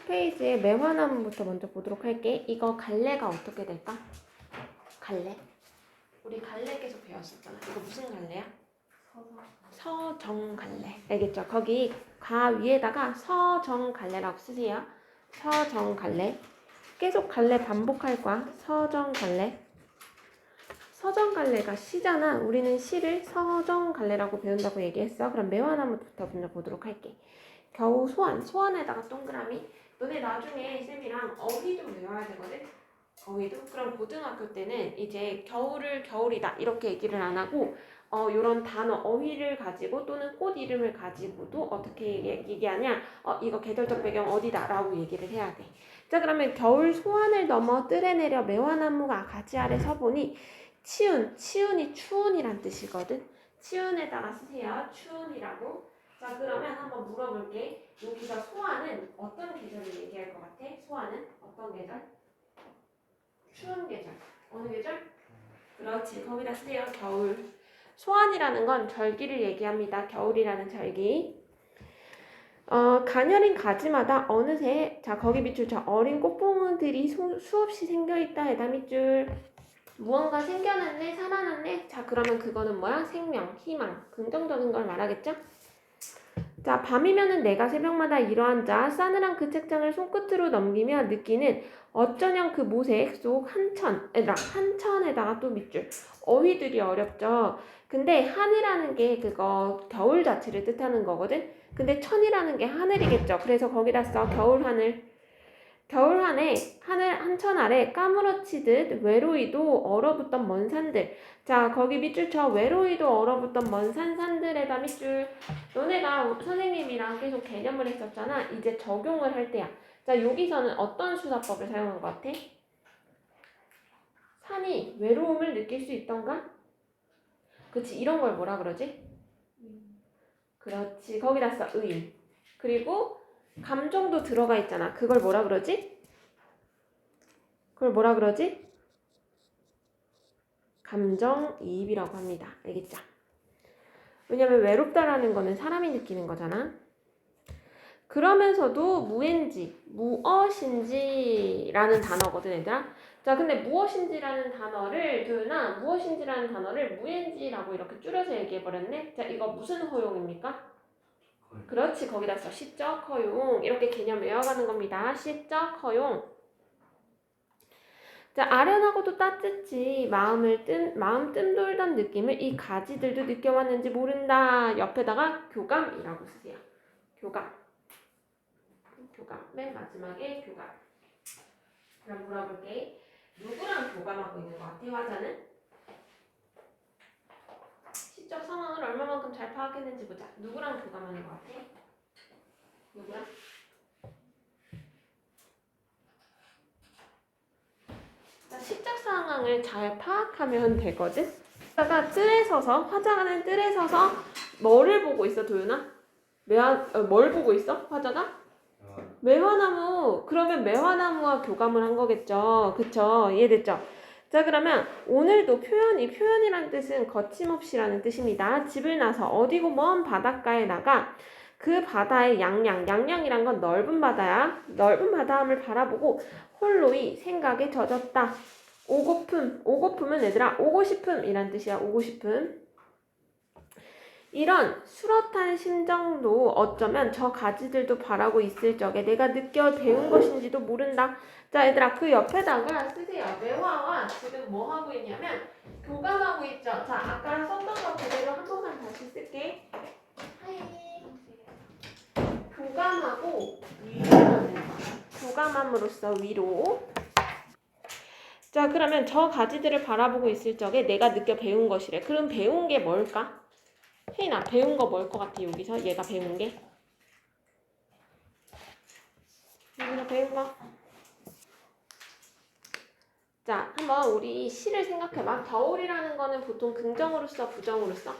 페이지에 매화나무부터 먼저 보도록 할게. 이거 갈래가 어떻게 될까? 갈래? 우리 갈래 계속 배웠었잖아. 이거 무슨 갈래야? 서정갈래. 알겠죠? 거기 가 위에다가 서정갈래라고 쓰세요. 서정갈래. 계속 갈래 반복할 거야. 서정갈래. 서정갈래가 시잖아. 우리는 시를 서정갈래라고 배운다고 얘기했어. 그럼 매화나무부터 먼저 보도록 할게. 겨우 소환. 소환에다가 동그라미. 너네 나중에 쌤이랑 어휘 좀 외워야 되거든. 어휘도. 그럼 고등학교 때는 이제 겨울을 겨울이다 이렇게 얘기를 안 하고 요런 단어 어휘를 가지고 또는 꽃 이름을 가지고도 어떻게 얘기하냐. 이거 계절적 배경 어디다 라고 얘기를 해야 돼. 자, 그러면 겨울 소환을 넘어 뜰에 내려 매화나무가 가지 아래 서보니 치운이 추운이란 뜻이거든. 치운에다가 쓰세요. 추운이라고. 자, 그러면 한번 물어볼게. 여기서 소환은 어떤 계절을 얘기할 것 같아? 소환은 어떤 계절? 추운 계절. 어느 계절? 그렇지. 거기다 쓰세요. 겨울. 소환이라는 건 절기를 얘기합니다. 겨울이라는 절기. 가녀린 가지마다 어느새 자 거기 밑줄 저 어린 꽃봉오들이 수없이 생겨있다 해다 밑줄. 무언가 생겨났네 살아났네. 자 그러면 그거는 뭐야? 생명, 희망, 긍정적인 걸 말하겠죠? 자 밤이면은 내가 새벽마다 일어앉아 싸늘한 그 책장을 손끝으로 넘기며 느끼는 어쩌면 그 모색 속 한천에다가 또 밑줄. 어휘들이 어렵죠. 근데 한이라는 게 그거 겨울 자체를 뜻하는 거거든. 근데 천이라는 게 하늘이겠죠. 그래서 거기다 써 겨울하늘. 겨울하늘 하늘 한천 아래 까무러치듯 외로이도 얼어붙던 먼 산들. 자 거기 밑줄 쳐. 외로이도 얼어붙던 먼 산들에다 밑줄. 너네가 선생님이랑 계속 개념을 했었잖아. 이제 적용을 할 때야. 자 여기서는 어떤 수사법을 사용한 것 같아? 산이 외로움을 느낄 수 있던가? 그치 이런 걸 뭐라 그러지? 그렇지 거기다 써 의. 그리고 감정도 들어가 있잖아. 그걸 뭐라 그러지? 감정이입이라고 합니다. 알겠죠? 왜냐면 외롭다라는 거는 사람이 느끼는 거잖아. 그러면서도 무엇인지라는 단어거든 얘들아. 자 근데 무엇인지라는 단어를 무엔지라고 이렇게 줄여서 얘기해버렸네. 자 이거 무슨 허용입니까? 그렇지 거기다 써 시적 허용. 이렇게 개념 외워가는 겁니다. 시적 허용. 자 아련하고도 따뜻지 마음 뜸돌던 느낌을 이 가지들도 느껴왔는지 모른다. 옆에다가 교감이라고 쓰세요. 교감 맨 마지막에 교감. 그럼 물어볼게. 누구랑 교감하고 있는 것 같아 화자는? 시적 상황을 얼마만큼 잘 파악했는지 보자. 누구랑 교감하는 것 같아? 누구랑? 자, 시적 상황을 잘 파악하면 되거든? 화자는 뜰에 서서 뭐를 보고 있어 도윤아? 뭘 보고 있어? 화자가? 매화나무. 그러면 매화나무와 교감을 한 거겠죠. 그쵸? 이해됐죠? 자 그러면 오늘도 표현이란 뜻은 거침없이라는 뜻입니다. 집을 나서 어디고 먼 바닷가에 나가 그 바다의 양양이란 건 넓은 바다야. 넓은 바다함을 바라보고 홀로이 생각에 젖었다. 오고품은 얘들아 오고 싶음이란 뜻이야. 오고 싶음. 이런 수렇한 심정도 어쩌면 저 가지들도 바라고 있을 적에 내가 느껴 배운 것인지도 모른다. 자 얘들아 그 옆에다가 쓰세요. 매화와 지금 뭐 하고 있냐면 교감하고 있죠. 자 아까 썼던 거 그대로 한 번만 다시 쓸게. 교감하고 위로하는 거. 교감함으로써 위로. 자 그러면 저 가지들을 바라보고 있을 적에 내가 느껴 배운 것이래. 그럼 배운 게 뭘까? 혜인아 배운 거 뭘 것 같아 여기서 얘가 배운 게? 여기서 배운 거? 자 한번 우리 시를 생각해봐. 겨울이라는 거는 보통 긍정으로 써 부정으로 써?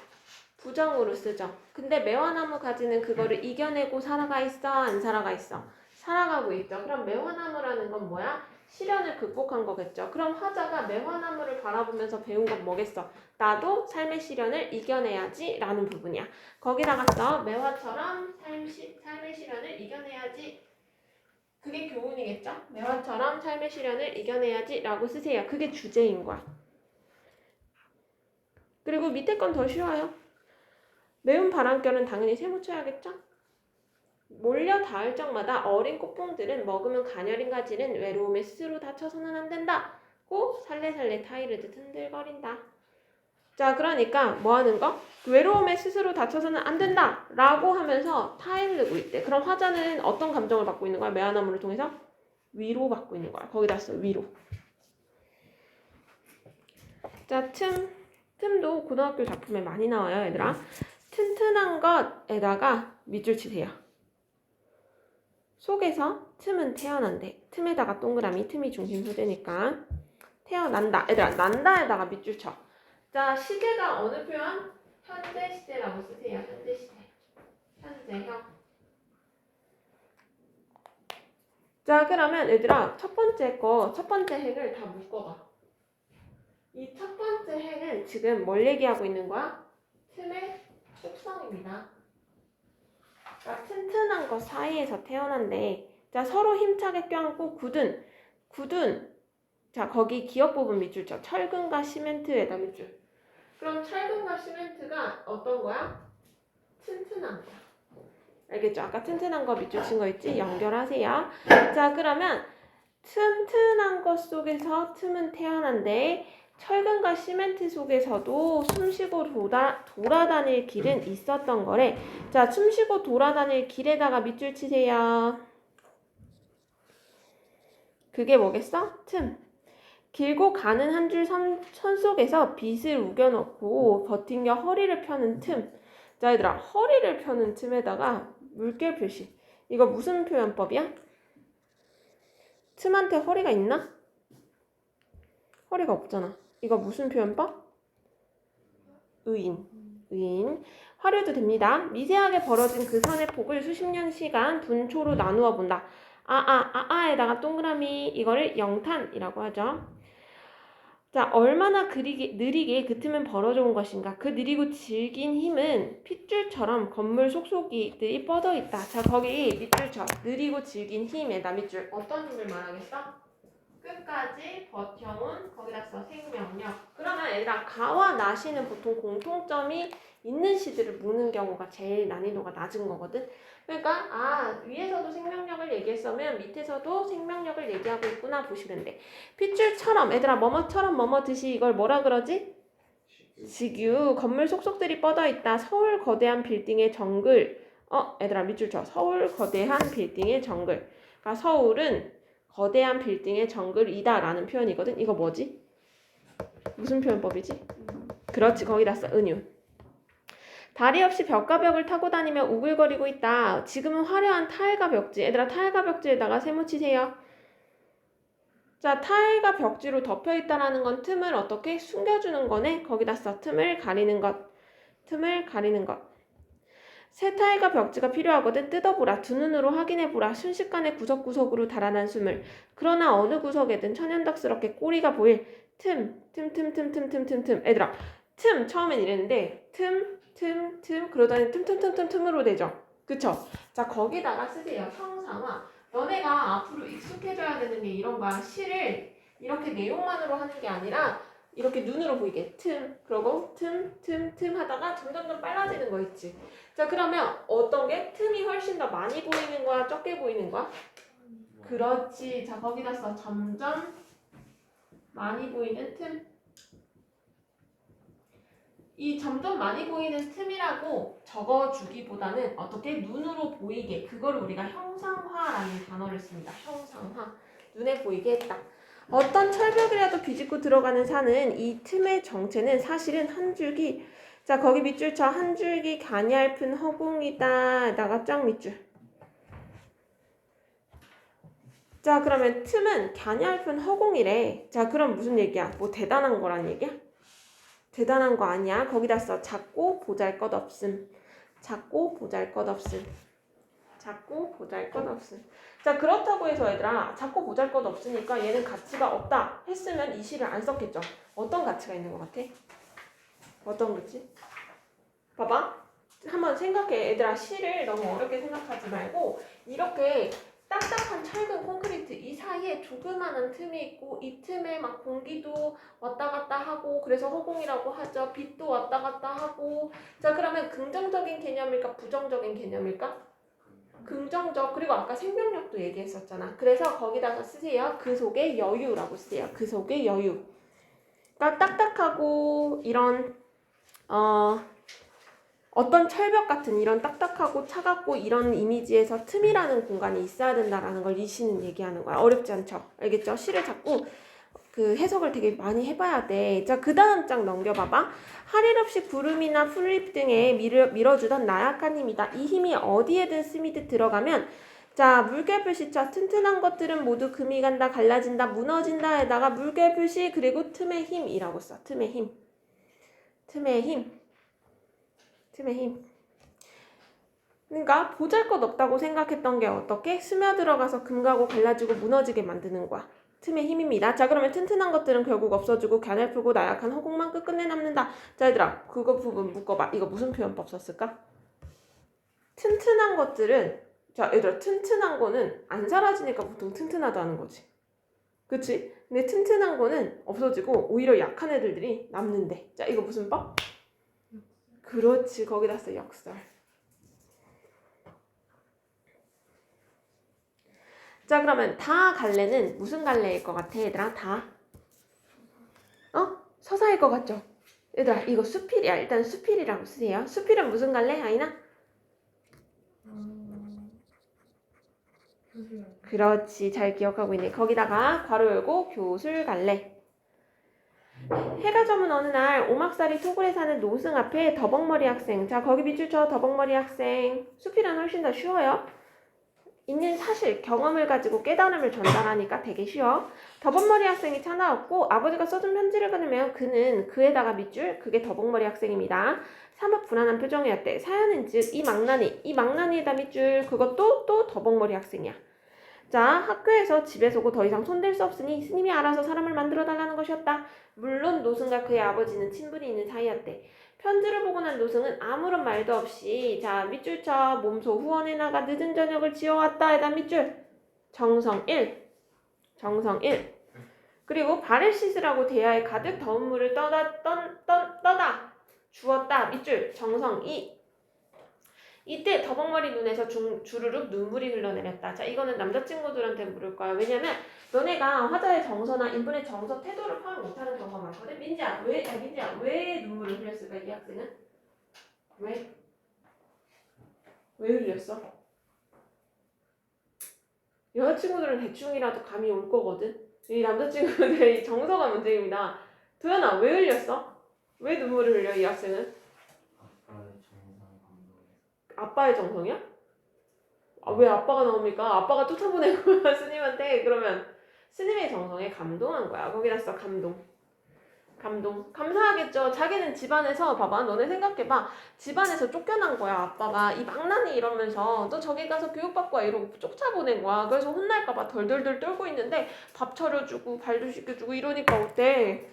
부정으로 쓰죠. 근데 매화나무 가지는 그거를 이겨내고 살아가 있어 안 살아가 있어? 살아가고 있죠. 그럼 매화나무라는 건 뭐야? 시련을 극복한 거겠죠. 그럼 화자가 매화나무를 바라보면서 배운 건 뭐겠어? 나도 삶의 시련을 이겨내야지 라는 부분이야. 거기다가 써 매화처럼 삶의 시련을 이겨내야지. 그게 교훈이겠죠? 매화처럼 삶의 시련을 이겨내야지 라고 쓰세요. 그게 주제인 거야. 그리고 밑에 건 더 쉬워요. 매운 바람결은 당연히 세모쳐야겠죠? 몰려 닿을 적마다 어린 꽃봉들은 먹으면 가녀린 가지는 외로움에 스스로 다쳐서는 안 된다. 고 살레살레 타이르듯 흔들거린다. 자, 그러니까 뭐 하는 거? 외로움에 스스로 다쳐서는 안 된다 라고 하면서 타이르고 있대. 그럼 화자는 어떤 감정을 받고 있는 거야? 매화나무를 통해서? 위로받고 있는 거야. 거기다 써, 위로. 자, 틈도 고등학교 작품에 많이 나와요, 얘들아. 튼튼한 것에다가 밑줄 치세요. 속에서 틈은 태어난대. 틈에다가 동그라미, 틈이 중심 소재니까 태어난다. 얘들아, 난다에다가 밑줄 쳐. 자, 시제가 어느 표현? 현재 시제라고 쓰세요. 현재 시제. 현재형. 자, 그러면 얘들아, 첫 번째 핵을 다 묶어봐. 이 첫 번째 핵은 지금 뭘 얘기하고 있는 거야? 틈의 속성입니다. 그러니까 튼튼한 것 사이에서 태어난대. 자, 서로 힘차게 껴안고 굳은. 자, 거기 기억 부분 밑줄 쳐. 철근과 시멘트에다 밑줄. 그럼 철근과 시멘트가 어떤 거야? 튼튼한 거야. 알겠죠? 아까 튼튼한 거 밑줄 친 거 있지? 연결하세요. 자, 그러면 튼튼한 것 속에서 틈은 태어난대. 철근과 시멘트 속에서도 숨쉬고 돌아다닐 길은 있었던 거래. 자, 숨쉬고 돌아다닐 길에다가 밑줄 치세요. 그게 뭐겠어? 틈. 길고 가는 한 줄 선 속에서 빗을 우겨넣고 버틴겨 허리를 펴는 틈. 자, 얘들아, 허리를 펴는 틈에다가 물결 표시. 이거 무슨 표현법이야? 틈한테 허리가 있나? 허리가 없잖아. 이거 무슨 표현법? 의인. 화려도 됩니다. 미세하게 벌어진 그 선의 폭을 수십 년 시간 분초로 나누어 본다. 에다가 동그라미. 이거를 영탄이라고 하죠. 자, 얼마나 느리게 그 틈은 벌어져 온 것인가. 그 느리고 질긴 힘은 핏줄처럼 건물 속속이들이 뻗어 있다. 자, 거기 밑줄 쳐. 느리고 질긴 힘에다 밑줄. 어떤 힘을 말하겠어? 끝까지 버텨온 거기다 써 생명력. 그러면 얘들아, 가와 나시는 보통 공통점이 있는 시들을 묶는 경우가 제일 난이도가 낮은 거거든. 그러니까 위에서도 생명력을 얘기했으면 밑에서도 생명력을 얘기하고 있구나 보시면 돼. 핏줄처럼 얘들아, 뭐뭐듯이 이걸 뭐라 그러지? 지규. 건물 속속들이 뻗어 있다. 서울 거대한 빌딩의 정글. 얘들아, 밑줄 쳐. 서울 거대한 빌딩의 정글. 그러니까 서울은 거대한 빌딩의 정글이다 라는 표현이거든. 이거 뭐지? 무슨 표현법이지? 그렇지, 거기다 써. 은유. 다리 없이 벽과 벽을 타고 다니며 우글거리고 있다. 지금은 화려한 타일과 벽지. 얘들아, 타일과 벽지에다가 세모 치세요. 자, 타일과 벽지로 덮여있다라는 건 틈을 어떻게 숨겨주는 거네. 거기다 써. 틈을 가리는 것. 새 타일과 벽지가 필요하거든. 뜯어보라. 두 눈으로 확인해보라. 순식간에 구석구석으로 달아난 숨을. 그러나 어느 구석에든 천연덕스럽게 꼬리가 보일 틈. 얘들아, 틈 처음엔 이랬는데 틈 그러더니 틈으로 되죠. 그쵸? 자, 거기다가 쓰세요. 형상화. 너네가 앞으로 익숙해져야 되는 게 이런 거야. 시를 이렇게 내용만으로 하는 게 아니라 이렇게 눈으로 보이게 그러고 틈 하다가 점점 빨라지는 거 있지. 자, 그러면 어떤 게 틈이 훨씬 더 많이 보이는 거야? 적게 보이는 거야? 그렇지. 자, 거기다 써. 점점 많이 보이는 틈. 이 점점 많이 보이는 틈이라고 적어주기보다는 어떻게 눈으로 보이게, 그걸 우리가 형상화라는 단어를 씁니다. 형상화. 눈에 보이게 했다. 어떤 철벽이라도 비집고 들어가는 산은 이 틈의 정체는 사실은 한 줄기. 자, 거기 밑줄 쳐. 한 줄기 가냘픈 허공이다. 에다가 쫙 밑줄. 자, 그러면 틈은 가냘픈 허공이래. 자, 그럼 무슨 얘기야? 뭐 대단한 거란 얘기야? 대단한 거 아니야. 거기다 써. 작고 보잘것없음. 자, 그렇다고 해서 얘들아, 작고 보잘것없으니까 얘는 가치가 없다 했으면 이 시를 안 썼겠죠. 어떤 가치가 있는 것 같아? 어떤 거지? 봐봐. 한번 생각해. 얘들아, 시를 너무 어렵게 생각하지 말고 이렇게 딱딱한 철근 사이에 조그마한 틈이 있고 이 틈에 막 공기도 왔다 갔다 하고 그래서 허공이라고 하죠. 빛도 왔다 갔다 하고. 자, 그러면 긍정적인 개념일까 부정적인 개념일까? 긍정적. 그리고 아까 생명력도 얘기했었잖아. 그래서 거기다가 쓰세요. 그 속에 여유라고 쓰세요. 그 속에 여유. 그러니까 딱딱하고 이런 어떤 철벽 같은 이런 딱딱하고 차갑고 이런 이미지에서 틈이라는 공간이 있어야 된다라는 걸 리시는 얘기하는 거야. 어렵지 않죠? 알겠죠? 시를 자꾸 그 해석을 되게 많이 해봐야 돼. 자, 그 다음 장 넘겨봐봐. 할 일 없이 구름이나 풀잎 등에 밀어주던 나약한 힘이다. 이 힘이 어디에든 스미듯 들어가면 자, 물결 표시쳐 튼튼한 것들은 모두 금이 간다, 갈라진다, 무너진다에다가 물결 표시 그리고 틈의 힘이라고 써. 틈의 힘. 틈의 힘. 틈의 힘. 그러니까 보잘것없다고 생각했던 게 어떻게? 스며들어가서 금 가고 갈라지고 무너지게 만드는 거야. 틈의 힘입니다. 자, 그러면 튼튼한 것들은 결국 없어지고 가늘프고 나약한 허공만 끝끝내 남는다. 자, 얘들아, 그거 부분 묶어봐. 이거 무슨 표현법 썼을까? 튼튼한 것들은 자, 얘들아, 튼튼한 거는 안 사라지니까 보통 튼튼하다는 거지. 그치? 근데 튼튼한 거는 없어지고 오히려 약한 애들이 남는데. 자, 이거 무슨 법? 그렇지, 거기다 써. 역설. 자, 그러면 다 갈래는 무슨 갈래일 것 같아, 얘들아? 다? 서사일 것 같죠? 얘들아, 이거 수필이야. 일단 수필이라고 쓰세요. 수필은 무슨 갈래, 아이나? 그렇지, 잘 기억하고 있네. 거기다가 괄호 열고 교술 갈래. 해가 저문 어느 날 오막살이 토굴에 사는 노승 앞에 더벅머리 학생. 자, 거기 밑줄 쳐. 더벅머리 학생. 수필은 훨씬 더 쉬워요. 있는 사실, 경험을 가지고 깨달음을 전달하니까 되게 쉬워. 더벅머리 학생이 찾아왔고 아버지가 써준 편지를 끊으면 그는 그에다가 밑줄, 그게 더벅머리 학생입니다. 사뭇 불안한 표정이었대. 사연은 즉 이 망나니에다 밑줄, 그것도 또 더벅머리 학생이야. 자, 학교에서 집에서 오고 더 이상 손댈 수 없으니 스님이 알아서 사람을 만들어달라는 것이었다. 물론 노승과 그의 아버지는 친분이 있는 사이였대. 편지를 보고 난 노승은 아무런 말도 없이 자, 밑줄 쳐. 몸소 후원해 나가 늦은 저녁을 지어왔다. 에다 밑줄. 정성 1. 그리고 발을 씻으라고 대야에 가득 더운 물을 떠다 주었다. 밑줄. 정성 2. 이때 더벅머리 눈에서 주르륵 눈물이 흘러내렸다. 자, 이거는 남자친구들한테 물을 거야. 왜냐면 너네가 화자의 정서나 인분의 정서, 태도를 파악 못하는 경우가 많거든. 민지야, 왜 눈물을 흘렸을까, 이 학생은? 왜? 왜 흘렸어? 여자친구들은 대충이라도 감이 올 거거든. 이 남자친구들의 정서가 문제입니다. 도연아, 왜 흘렸어? 왜 눈물을 흘려, 이 학생은? 아빠의 정성이야? 아, 왜 아빠가 나옵니까? 아빠가 쫓아보낸 거야, 스님한테. 그러면 스님의 정성에 감동한 거야. 거기다 써. 감동. 감사하겠죠. 자기는 집안에서 봐봐. 너네 생각해봐. 집안에서 쫓겨난 거야. 아빠가 이 망나니 이러면서 너 저기 가서 교육받고 와 이러고 쫓아보낸 거야. 그래서 혼날까봐 덜덜덜 떨고 있는데 밥 차려주고 발도 씻겨주고 이러니까 어때?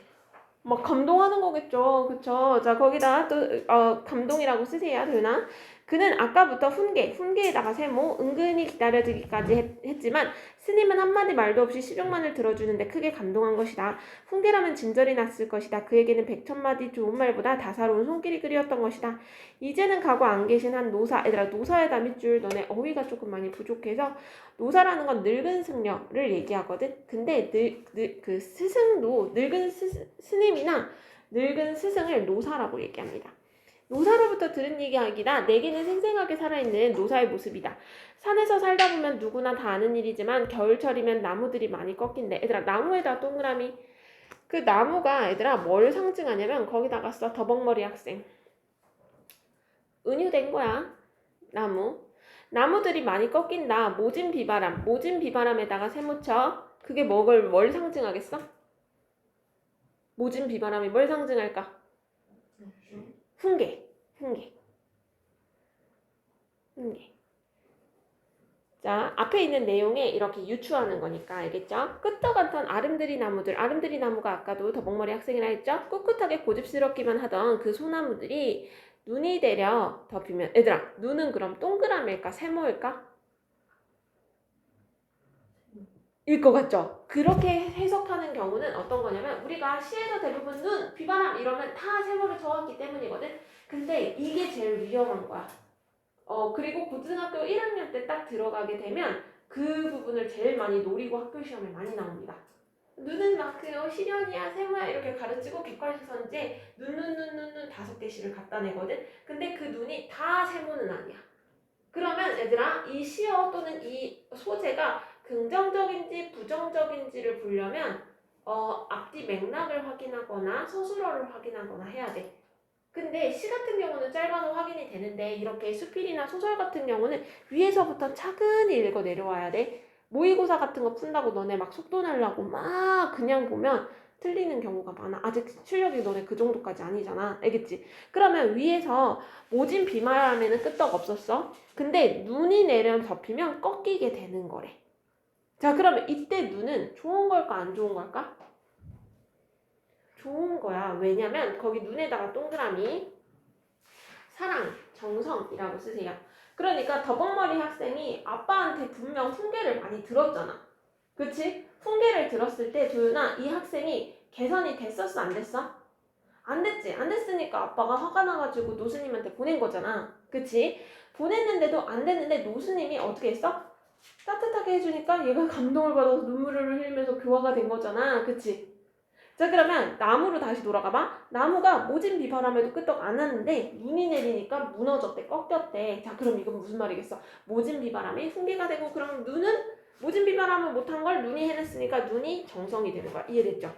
막 감동하는 거겠죠. 그쵸? 자, 거기다 또 감동이라고 쓰세요. 되나? 그는 아까부터 훈계에다가 세모, 은근히 기다려주기까지 했지만 스님은 한마디 말도 없이 시중만을 들어주는데 크게 감동한 것이다. 훈계라면 진절이 났을 것이다. 그에게는 백천마디 좋은 말보다 다사로운 손길이 그리웠던 것이다. 이제는 가고 안 계신 한 노사, 얘들아 노사에다 밑줄. 너네 어휘가 조금 많이 부족해서 노사라는 건 늙은 승려를 얘기하거든. 근데 그 스승도 늙은 스님이나 늙은 스승을 노사라고 얘기합니다. 노사로부터 들은 이야기다. 내게는 생생하게 살아있는 노사의 모습이다. 산에서 살다 보면 누구나 다 아는 일이지만 겨울철이면 나무들이 많이 꺾인대. 얘들아 나무에다 동그라미. 그 나무가 얘들아 뭘 상징하냐면 거기다가 써. 더벅머리 학생. 은유된 거야. 나무들이 많이 꺾인다. 모진 비바람에다가 세모쳐. 그게 뭘 상징하겠어? 모진 비바람이 뭘 상징할까? 훈계. 자, 앞에 있는 내용에 이렇게 유추하는 거니까 알겠죠? 끄떡한던 아름드리 나무가 아까도 더벅머리 학생이라 했죠? 꿋꿋하게 고집스럽기만 하던 그 소나무들이 눈이 내려 덮이면 얘들아 눈은 그럼 동그라미일까 세모일까? 일 것 같죠? 그렇게 해석하는 경우는 어떤 거냐면 우리가 시에서 대부분 눈, 비바람 이러면 다 세월을 쳐왔기 때문이거든. 근데 이게 제일 위험한 거야. 그리고 고등학교 1학년 때 딱 들어가게 되면 그 부분을 제일 많이 노리고 학교 시험에 많이 나옵니다. 눈은 막 시련이야, 세모야 이렇게 가르치고 객관식선제 눈 5개씩을 갖다 내거든. 근데 그 눈이 다 세모는 아니야. 그러면 얘들아 이 시어 또는 이 소재가 긍정적인지 부정적인지를 보려면 앞뒤 맥락을 확인하거나 서술어를 확인하거나 해야 돼. 근데 시 같은 경우는 짧아서 확인이 되는데 이렇게 수필이나 소설 같은 경우는 위에서부터 차근히 읽어 내려와야 돼. 모의고사 같은 거 푼다고 너네 막 속도 내려고 막 그냥 보면 틀리는 경우가 많아. 아직 실력이 너네 그 정도까지 아니잖아. 알겠지? 그러면 위에서 모진 비말하면은 끄떡 없었어. 근데 눈이 내려 덮이면 꺾이게 되는 거래. 자, 그러면 이때 눈은 좋은 걸까 안 좋은 걸까? 좋은 거야. 왜냐면 거기 눈에다가 동그라미 사랑, 정성이라고 쓰세요. 그러니까 더벅머리 학생이 아빠한테 분명 훈계를 많이 들었잖아. 그치? 훈계를 들었을 때 도윤아 이 학생이 개선이 됐었어 안 됐어? 안 됐지. 안 됐으니까 아빠가 화가 나가지고 노스님한테 보낸 거잖아. 그치? 보냈는데도 안 됐는데 노스님이 어떻게 했어? 따뜻하게 해주니까 얘가 감동을 받아서 눈물을 흘리면서 교화가 된 거잖아. 그치? 자 그러면 나무로 다시 돌아가봐. 나무가 모진 비바람에도 끄떡 안 왔는데 눈이 내리니까 무너졌대, 꺾였대. 자 그럼 이건 무슨 말이겠어? 모진 비바람이 훈계가 되고 그럼 눈은 모진 비바람을 못한 걸 눈이 해냈으니까 눈이 정성이 되는 거야. 이해됐죠?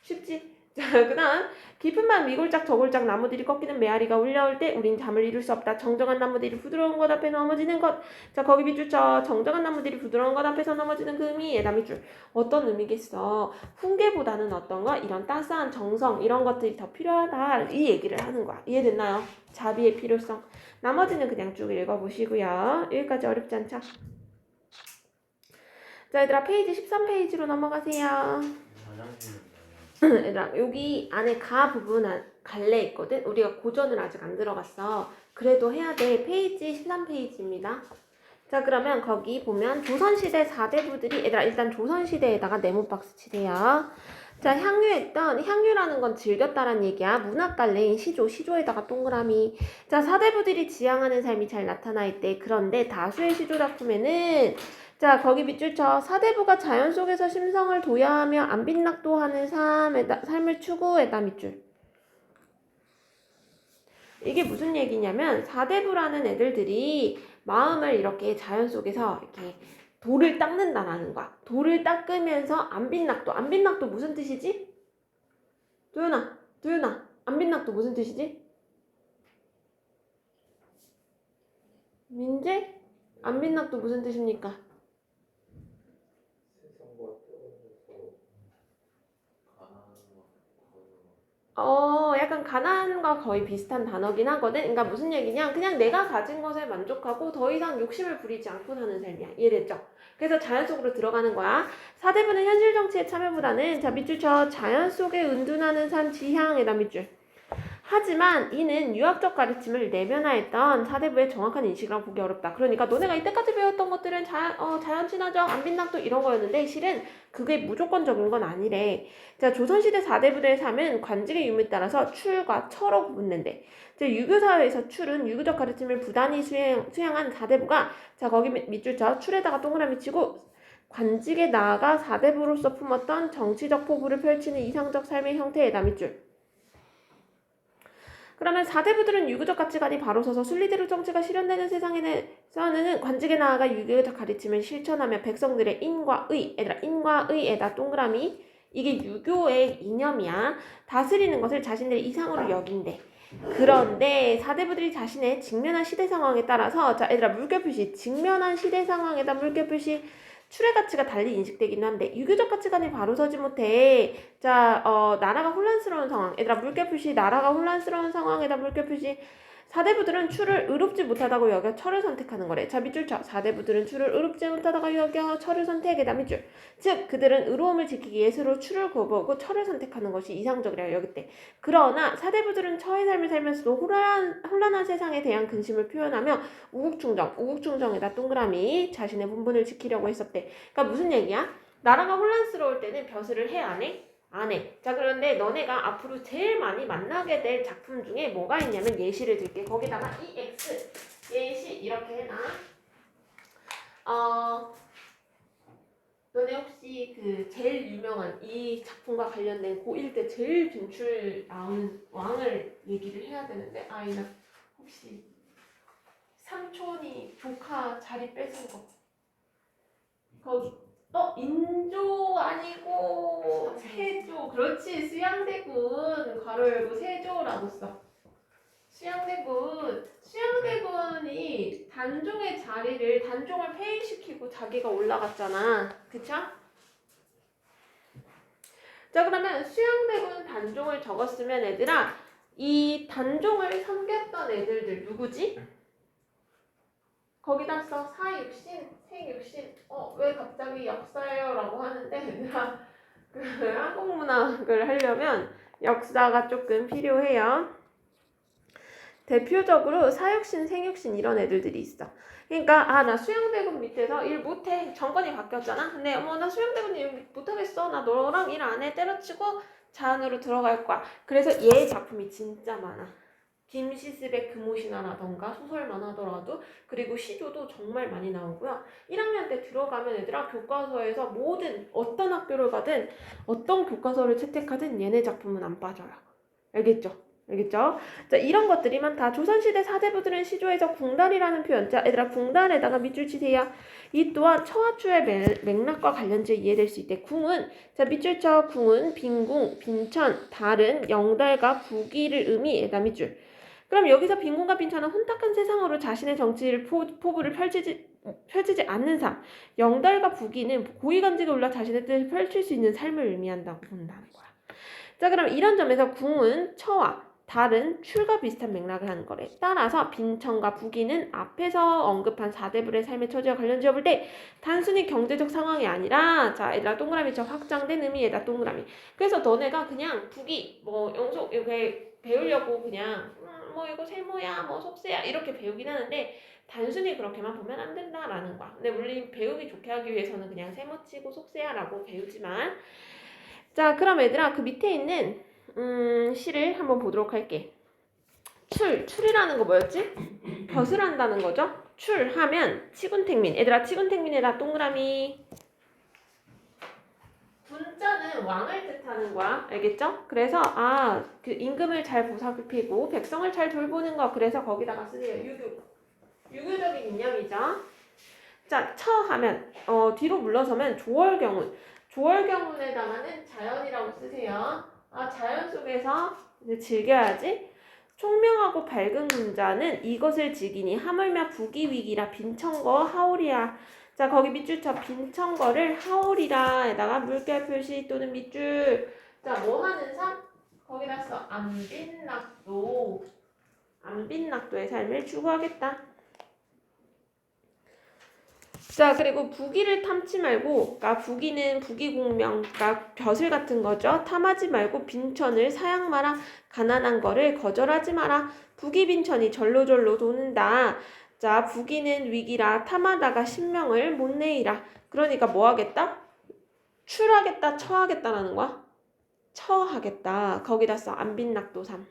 쉽지? 자 그 다음 깊은 밤 미골짝 저골짝 나무들이 꺾이는 메아리가 울려올 때 우린 잠을 이룰 수 없다. 정정한 나무들이 부드러운 것 앞에 넘어지는 것. 자 거기 밑줄 쳐. 정정한 나무들이 부드러운 것 앞에서 넘어지는 그 의미. 에다 밑줄. 어떤 의미겠어? 훈계보다는 어떤 거? 이런 따스한 정성 이런 것들이 더 필요하다. 이 얘기를 하는 거야. 이해됐나요? 자비의 필요성. 나머지는 그냥 쭉 읽어보시고요. 여기까지 어렵지 않죠? 자 얘들아 페이지 13페이지로 넘어가세요. 얘들아 여기 안에 가 부분 갈래 있거든. 우리가 고전을 아직 안 들어갔어. 그래도 해야 돼. 페이지 13페이지입니다. 자 그러면 거기 보면 조선시대 4대부들이 얘들아 일단 조선시대에다가 네모박스 치세요. 자 향유했던 향유라는 건 즐겼다란 얘기야. 문학갈래인 시조에다가 동그라미. 자 4대부들이 지향하는 삶이 잘 나타나 있대. 그런데 다수의 시조 작품에는 자 거기 밑줄 쳐. 4대부가 자연 속에서 심성을 도야하며 안빈낙도하는 삶을 추구했다 밑줄. 이게 무슨 얘기냐면 4대부라는 애들들이 마음을 이렇게 자연 속에서 이렇게 돌을 닦는다라는 거야. 돌을 닦으면서 안빈낙도 무슨 뜻이지? 도윤아 안빈낙도 무슨 뜻이지? 민재? 안빈낙도 무슨 뜻입니까? 약간 가난과 거의 비슷한 단어긴 하거든. 그러니까 무슨 얘기냐? 그냥 내가 가진 것에 만족하고 더 이상 욕심을 부리지 않고 사는 삶이야. 이해됐죠? 그래서 자연 속으로 들어가는 거야. 4대부는 현실 정치에 참여보다는 자 밑줄 쳐. 자연 속에 은둔하는 삶 지향에다 밑줄. 하지만 이는 유학적 가르침을 내면화했던 4대부의 정확한 인식이라고 보기 어렵다. 그러니까 너네가 이때까지 배웠던 것들은 자연 친화적, 안빈낙도 이런 거였는데 실은 그게 무조건적인 건 아니래. 자 조선시대 4대부들의 삶은 관직의 유무에 따라서 출과 처로 구분된대. 자 유교사회에서 출은 유교적 가르침을 부단히 수행한 4대부가 자 거기 밑줄 쳐 출에다가 동그라미 치고 관직에 나아가 4대부로서 품었던 정치적 포부를 펼치는 이상적 삶의 형태에다 밑줄. 그러면 4대부들은 유교적 가치관이 바로 서서 순리대로 정치가 실현되는 세상에서는 관직에 나아가 유교적 가르침을 실천하며 백성들의 인과 의, 얘들아 인과 의에다 동그라미 이게 유교의 이념이야. 다스리는 것을 자신들의 이상으로 여긴대. 그런데 4대부들이 자신의 직면한 시대 상황에 따라서 자 얘들아 물결 표시 직면한 시대 상황에다 물결 표시 출의 가치가 달리 인식되기는 한데 유교적 가치관이 바로 서지 못해. 자, 나라가 혼란스러운 상황. 얘들아 물결 표시 나라가 혼란스러운 상황에다 물결 표시 4대부들은 출을 의롭지 못하다고 여겨 철을 선택하는 거래. 자 밑줄 쳐. 4대부들은 출을 의롭지 못하다고 여겨 철을 선택에다 밑줄. 즉 그들은 의로움을 지키기 위해 스스로 출을 거부하고 철을 선택하는 것이 이상적이라고 여겼대. 그러나 4대부들은 처의 삶을 살면서도 혼란한 세상에 대한 근심을 표현하며 우국충정에다 동그라미 자신의 본분을 지키려고 했었대. 그러니까 무슨 얘기야? 나라가 혼란스러울 때는 벼슬을 해 안 해? 안 해. 자, 그런데 너네가 앞으로 제일 많이 만나게 될 작품 중에 뭐가 있냐면 예시를 들게. 거기다가 EX 예시 이렇게 해놔. 너네 혹시 그 제일 유명한 이 작품과 관련된 고1 때 제일 빈출 나오는 왕을 얘기를 해야 되는데 아이나 혹시 삼촌이 조카 자리 뺏은 거 거기 인조 아니고 세조. 그렇지. 수양대군 괄호 열고 세조라고 써. 수양대군이 단종을 폐위시키고 자기가 올라갔잖아. 그쵸? 자, 그러면 수양대군 단종을 적었으면 얘들아 이 단종을 섬겼던 애들들 누구지? 거기다 써. 사육신, 생육신. 왜 갑자기 역사예요? 라고 하는데 얘들아 그 한국문학을 하려면 역사가 조금 필요해요. 대표적으로 사육신, 생육신 이런 애들이 있어. 그러니까 나 수양대군 밑에서 일 못해. 정권이 바뀌었잖아. 근데 나 수양대군 일 못하겠어. 나 너랑 일 안 해. 때려치고 자안으로 들어갈 거야. 그래서 얘 작품이 진짜 많아. 김시습의 금오신화라던가 소설만 하더라도 그리고 시조도 정말 많이 나오고요. 1학년 때 들어가면 얘들아 교과서에서 모든 어떤 학교를 가든 어떤 교과서를 채택하든 얘네 작품은 안 빠져요. 알겠죠? 자, 이런 것들이만 다 조선시대 사대부들은 시조에서 궁단이라는 표현. 자, 얘들아 궁단에다가 밑줄 치세요. 이 또한 처하추의 맥락과 관련지에 이해될 수 있대. 자, 밑줄 쳐. 궁은 빈궁, 빈천, 달은 영달과 부기를 의미에다 밑줄. 그럼 여기서 빈궁과 빈천은 혼탁한 세상으로 자신의 정치를 포부를 펼치지 않는 삶. 영달과 부기는 고위관직에 올라 자신의 뜻을 펼칠 수 있는 삶을 의미한다고 본다는 거야. 자, 그럼 이런 점에서 궁은 처와 달은 출과 비슷한 맥락을 하는 거래. 따라서 빈천과 부기는 앞에서 언급한 사대부의 삶의 처지와 관련 지어볼 때 단순히 경제적 상황이 아니라 자, 얘들아 동그라미 쳐. 확장된 의미에다 동그라미. 그래서 너네가 그냥 부기 영속 이렇게 배우려고 그냥 이거 세모야 속세야 이렇게 배우긴 하는데 단순히 그렇게만 보면 안 된다라는 거야. 근데 물론 배우기 좋게 하기 위해서는 그냥 세모치고 속세야라고 배우지만 자, 그럼 얘들아 그 밑에 있는 시를 한번 보도록 할게. 출이라는 거 뭐였지? 벼슬 한다는 거죠? 출하면 치군택민. 얘들아 치군택민에다 동그라미. 군자는 왕을 뜻하는 거야. 알겠죠? 그래서 그 임금을 잘 보살피고 백성을 잘 돌보는 거. 그래서 거기다가 쓰세요. 유교적인 이념이죠. 자, 처하면 뒤로 물러서면 조월경운. 조월경운에다가는 자연이라고 쓰세요. 자연 속에서 이제 즐겨야지. 총명하고 밝은 군자는 이것을 즐기니 하물며 부귀위기라 빈천거 하오리야. 자, 거기 밑줄 쳐. 빈천거를 하오리라에다가 물결 표시 또는 밑줄. 자, 뭐 하는 삶? 거기다 써. 안빈낙도의 삶을 추구하겠다. 자, 그리고 부기를 탐지 말고, 그러니까 부기는 부기공명, 그러니까 벼슬 같은 거죠. 탐하지 말고 빈천을 사양 마라. 가난한 거를 거절하지 마라. 부기빈천이 절로절로 도는다. 자, 부기는 위기라. 탐하다가 신명을 못 내이라. 그러니까 뭐 하겠다? 출하겠다, 처하겠다라는 거야. 처하겠다. 거기다 써. 안빈낙도삼.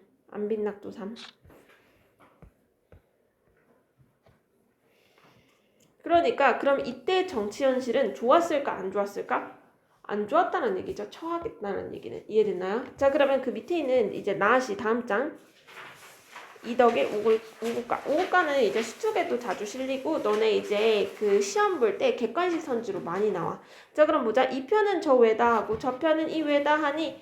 그러니까 그럼 이때 정치 현실은 좋았을까 안 좋았을까? 안 좋았다는 얘기죠. 처하겠다는 얘기는. 이해됐나요? 자, 그러면 그 밑에 있는 이제 나시 다음 장 이덕의 우국가. 우국가는 이제 수축에도 자주 실리고 너네 이제 그 시험 볼 때 객관식 선지로 많이 나와. 자, 그럼 보자. 이 편은 저 외다 하고 저 편은 이 외다 하니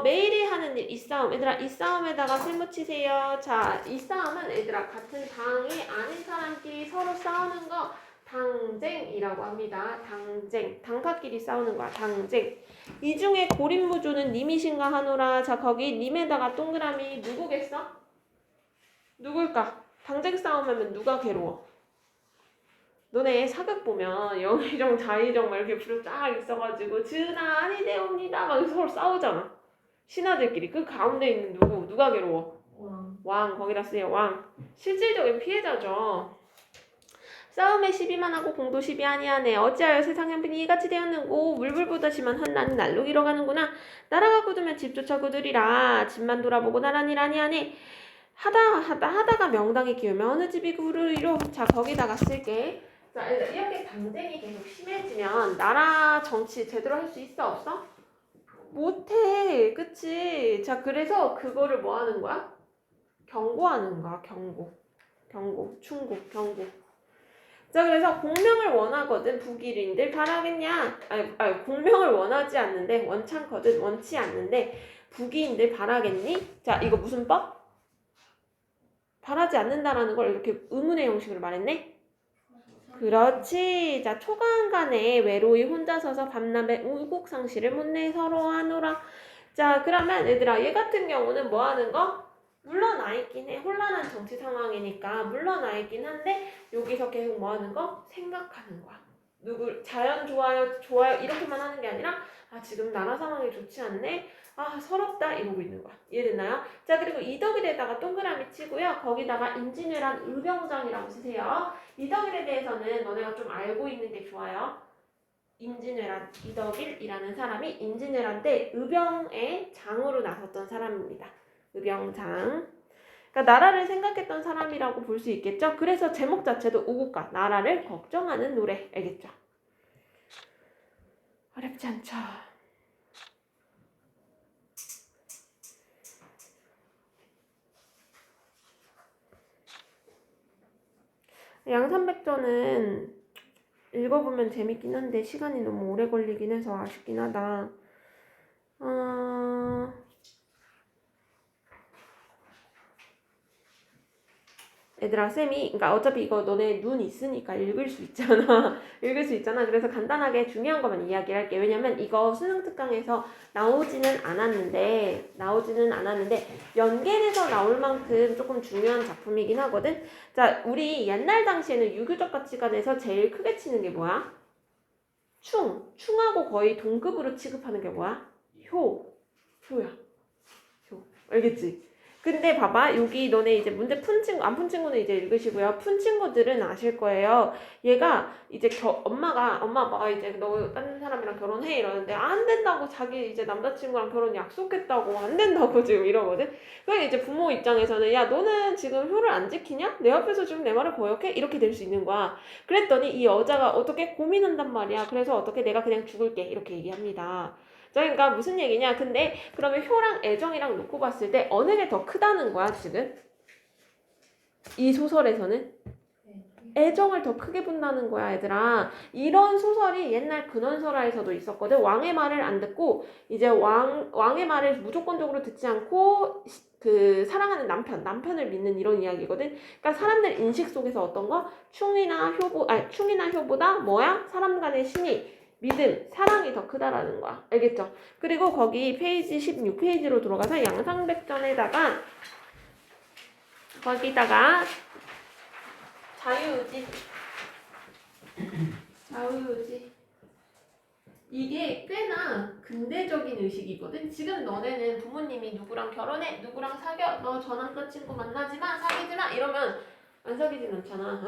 매일이 하는 일, 이 싸움. 얘들아, 이 싸움에다가 세모 치세요. 자, 이 싸움은 얘들아, 같은 당이 아닌 사람끼리 서로 싸우는 거 당쟁이라고 합니다. 당쟁. 당파끼리 싸우는 거야. 당쟁. 이 중에 고린무주는 님이신가 하노라. 자, 거기 님에다가 동그라미 누구겠어? 누굴까? 당쟁 싸움하면 누가 괴로워? 너네 사극 보면 영의정, 자의정 막 이렇게 불을 쫙 있어가지고 전하 아니되옵니다 막 서로 싸우잖아. 신하들끼리. 그 가운데 있는 누가 괴로워? 왕. 거기다 쓰여. 왕. 실질적인 피해자죠. 싸움에 시비만 하고 공도 시비 아니하네. 어찌하여 세상 형편이 이같이 되었는고. 물불보다 심한 헛난 날로 길어가는구나. 나라가 굳으면 집조차 굳으리라. 집만 돌아보고 나란히 아니하네. 하다가 명당이 기우면 어느 집이 구르리로. 자, 거기다가 쓸게. 자, 이렇게 당쟁이 계속 심해지면 나라 정치 제대로 할 수 있어 없어? 못해. 그치? 자, 그래서 그거를 뭐 하는 거야? 경고하는 거야. 경고, 충고, 경고. 자, 그래서 공명을 원하거든 북일인들 바라겠냐? 아니, 공명을 원하지 않는데 원찮거든 원치 않는데 북이인들 바라겠니? 자, 이거 무슨 법? 바라지 않는다라는 걸 이렇게 의문의 형식으로 말했네? 그렇지. 자, 초간간에 외로이 혼자 서서 밤낮에 우국상실을 못내 서로 하노라. 자, 그러면 얘들아 얘 같은 경우는 뭐 하는 거? 물러나 있긴 해. 혼란한 정치 상황이니까 물러나 있긴 한데 여기서 계속 뭐 하는 거? 생각하는 거야. 자연 좋아요 이렇게만 하는 게 아니라 지금 나라 상황이 좋지 않네. 서럽다 이러고 있는 거야. 이해됐나요? 자, 그리고 이덕일에다가 동그라미 치고요. 거기다가 임진왜란 의병장이라고 쓰세요. 이덕일에 대해서는 너네가 좀 알고 있는 게 좋아요. 임진왜란 이덕일이라는 사람이 임진왜란 때 의병의 장으로 나섰던 사람입니다. 의병장. 그러니까 나라를 생각했던 사람이라고 볼 수 있겠죠. 그래서 제목 자체도 우국가, 나라를 걱정하는 노래. 알겠죠? 어렵지 않죠? 양산백전은 읽어보면 재밌긴 한데 시간이 너무 오래 걸리긴 해서 아쉽긴 하다. 얘들아, 쌤이, 그러니까 어차피 이거 너네 눈 있으니까 읽을 수 있잖아. 읽을 수 있잖아. 그래서 간단하게 중요한 것만 이야기할게. 왜냐면 이거 수능 특강에서 나오지는 않았는데 연계돼서 나올 만큼 조금 중요한 작품이긴 하거든. 자, 우리 옛날 당시에는 유교적 가치관에서 제일 크게 치는 게 뭐야? 충하고 거의 동급으로 취급하는 게 뭐야? 효야. 효. 알겠지? 근데 봐봐, 여기 너네 이제 문제 푼 친구, 안 푼 친구는 이제 읽으시고요. 푼 친구들은 아실 거예요. 얘가 이제 엄마 아빠가 이제 너 다른 사람이랑 결혼해 이러는데 안 된다고, 자기 이제 남자친구랑 결혼 약속했다고 안 된다고 지금 이러거든. 그러니까 이제 부모 입장에서는 야, 너는 지금 효를 안 지키냐? 내 앞에서 지금 내 말을 거역해? 이렇게 될 수 있는 거야. 그랬더니 이 여자가 어떻게 고민한단 말이야. 그래서 어떻게 내가 그냥 죽을게 이렇게 얘기합니다. 그러니까 무슨 얘기냐? 근데 그러면 효랑 애정이랑 놓고 봤을 때 어느 게 더 크다는 거야 지금? 이 소설에서는 애정을 더 크게 본다는 거야, 얘들아. 이런 소설이 옛날 근원설화에서도 있었거든. 왕의 말을 안 듣고 이제 왕의 말을 무조건적으로 듣지 않고 그 사랑하는 남편을 믿는 이런 이야기거든. 그러니까 사람들 인식 속에서 어떤 거? 충이나 효보다 뭐야? 사람 간의 신이 믿음, 사랑이 더 크다라는 거야. 알겠죠? 그리고 거기 페이지 16페이지로 들어가서 양상백전에다가 거기다가 자유의지 이게 꽤나 근대적인 의식이거든. 지금 너네는 부모님이 누구랑 결혼해, 누구랑 사겨, 너 저 남자친구 만나지 마, 사귀지 마 이러면 안 사귀진 않잖아.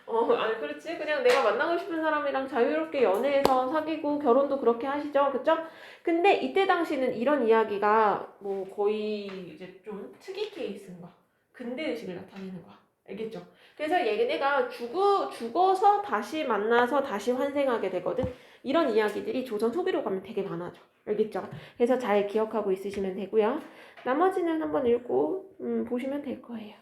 아니 그렇지. 그냥 내가 만나고 싶은 사람이랑 자유롭게 연애해서 사귀고 결혼도 그렇게 하시죠. 그쵸? 근데 이때 당시는 이런 이야기가 뭐 거의 이제 좀 특이 케이스인 거야. 근대의식을 나타내는 거야. 알겠죠? 그래서 얘네가 죽어서 다시 만나서 다시 환생하게 되거든. 이런 이야기들이 조선 후기로 가면 되게 많아져. 알겠죠? 그래서 잘 기억하고 있으시면 되고요. 나머지는 한번 읽고 보시면 될 거예요.